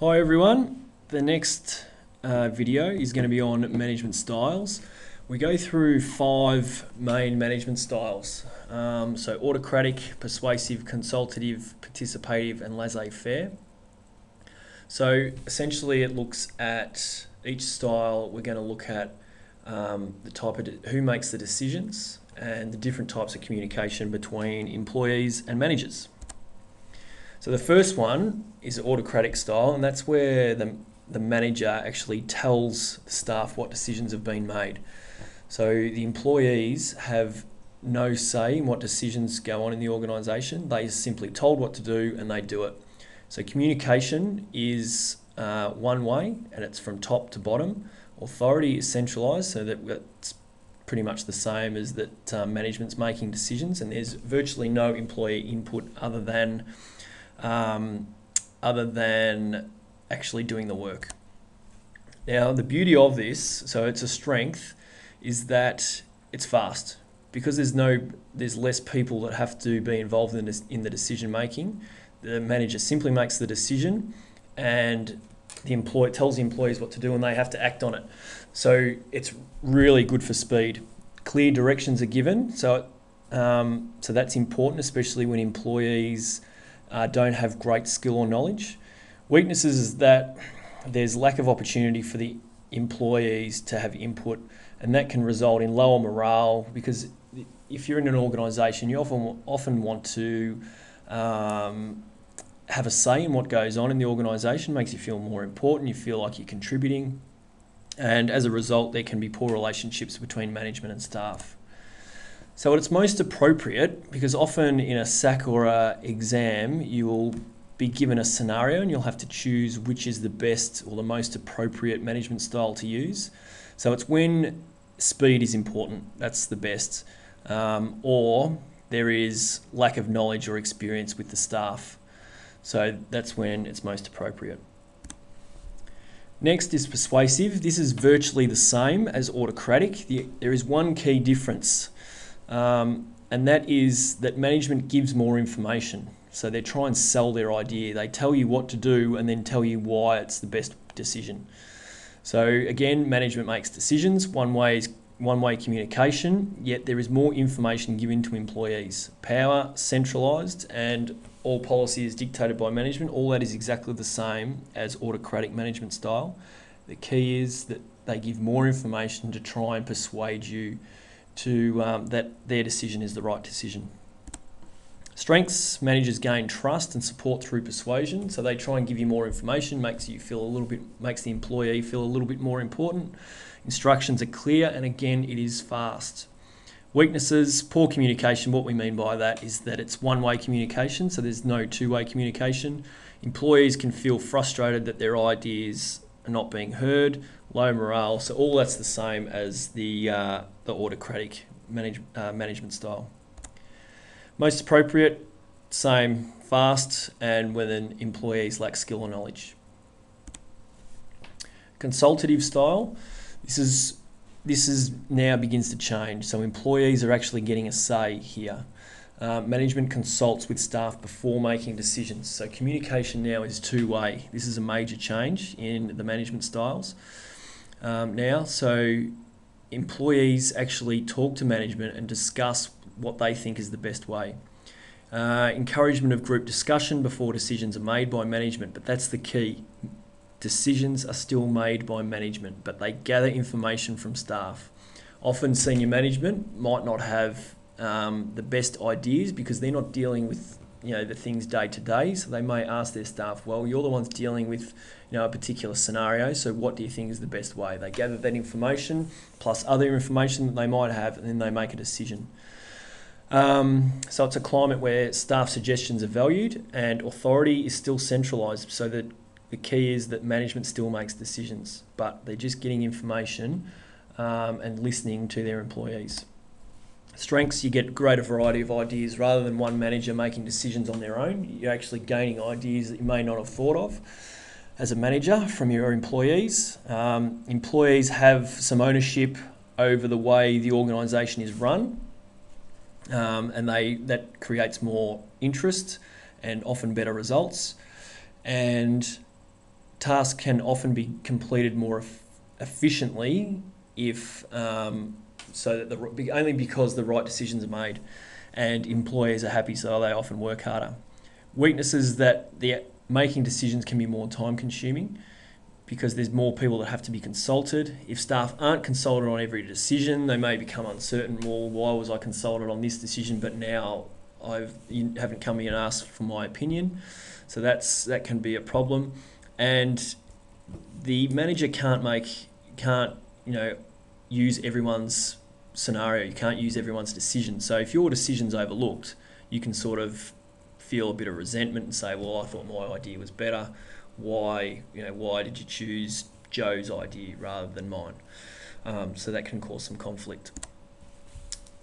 Hi everyone, the next video is going to be on management styles. We go through 5 main management styles, so autocratic, persuasive, consultative, participative and laissez-faire. So essentially it looks at each style. We're going to look at the type of who makes the decisions and the different types of communication between employees and managers. So the first one is autocratic style, and that's where the manager actually tells the staff what decisions have been made. So the employees have no say in what decisions go on in the organisation. They are simply told what to do and they do it. So communication is one way, and it's from top to bottom. Authority is centralised, so that's pretty much the same as that management's making decisions, and there's virtually no employee input other than actually doing the work. Now, the beauty of this, so it's a strength, is that it's fast. Because there's less people that have to be involved in the decision making. The manager simply makes the decision, and the employee tells the employees what to do, and they have to act on it. So it's really good for speed. Clear directions are given, so that's important, especially when employees don't have great skill or knowledge. Weaknesses is that there's lack of opportunity for the employees to have input, and that can result in lower morale, because if you're in an organisation, you often want to have a say in what goes on in the organisation. Makes you feel more important, you feel like you're contributing, and as a result there can be poor relationships between management and staff. So it's most appropriate, because often in a SAC or a exam you will be given a scenario and you'll have to choose which is the best or the most appropriate management style to use. So it's when speed is important, that's the best, or there is lack of knowledge or experience with the staff. So that's when it's most appropriate. Next is persuasive. This is virtually the same as autocratic. There is one key difference. And that is that management gives more information. So they try and sell their idea. They tell you what to do and then tell you why it's the best decision. So again, management makes decisions. One way communication, yet there is more information given to employees. Power centralised, and all policy is dictated by management. All that is exactly the same as autocratic management style. The key is that they give more information to try and persuade you to that their decision is the right decision. Strengths: managers gain trust and support through persuasion. So they try and give you more information, makes the employee feel a little bit more important. Instructions are clear, and again, it is fast. Weaknesses: poor communication. What we mean by that is that it's one-way communication, so there's no two-way communication. Employees can feel frustrated that their ideas are not being heard. Low morale. So all that's the same as the autocratic management style. Most appropriate: same, fast, and when employees lack skill or knowledge. Consultative style. This is now begins to change. So employees are actually getting a say here. Management consults with staff before making decisions. So communication now is two-way. This is a major change in the management styles now. So employees actually talk to management and discuss what they think is the best way. Encouragement of group discussion before decisions are made by management, but that's the key. Decisions are still made by management, but they gather information from staff. Often senior management might not have the best ideas, because they're not dealing with the things day to day. So they may ask their staff, well, you're the ones dealing with a particular scenario, so what do you think is the best way? They gather that information plus other information that they might have, and then they make a decision. So it's a climate where staff suggestions are valued and authority is still centralised, so that the key is that management still makes decisions, but they're just getting information and listening to their employees. Strengths: you get greater variety of ideas. Rather than one manager making decisions on their own, you're actually gaining ideas that you may not have thought of as a manager from your employees. Employees have some ownership over the way the organisation is run, and that creates more interest and often better results. And tasks can often be completed more efficiently if so that only because the right decisions are made and employees are happy, so they often work harder. Weaknesses that the making decisions can be more time consuming because there's more people that have to be consulted. If staff aren't consulted on every decision, they may become uncertain. Well, why was I consulted on this decision, but now you haven't come in and asked for my opinion? So that can be a problem. And the manager can't use everyone's scenario. You can't use everyone's decision. So if your decision's overlooked, you can sort of feel a bit of resentment and say, well, I thought my idea was better. Why did you choose Joe's idea rather than mine? So that can cause some conflict.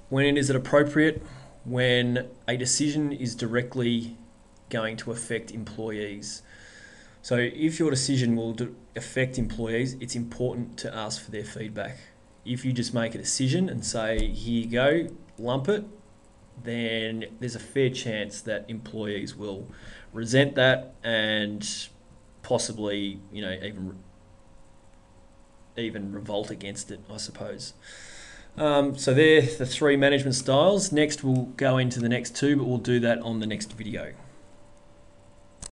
When is it appropriate? When a decision is directly going to affect employees. So if your decision will affect employees, it's important to ask for their feedback. If you just make a decision and say, here you go, lump it, then there's a fair chance that employees will resent that and possibly, even revolt against it, I suppose. So they're the 3 management styles. Next, we'll go into the next 2, but we'll do that on the next video.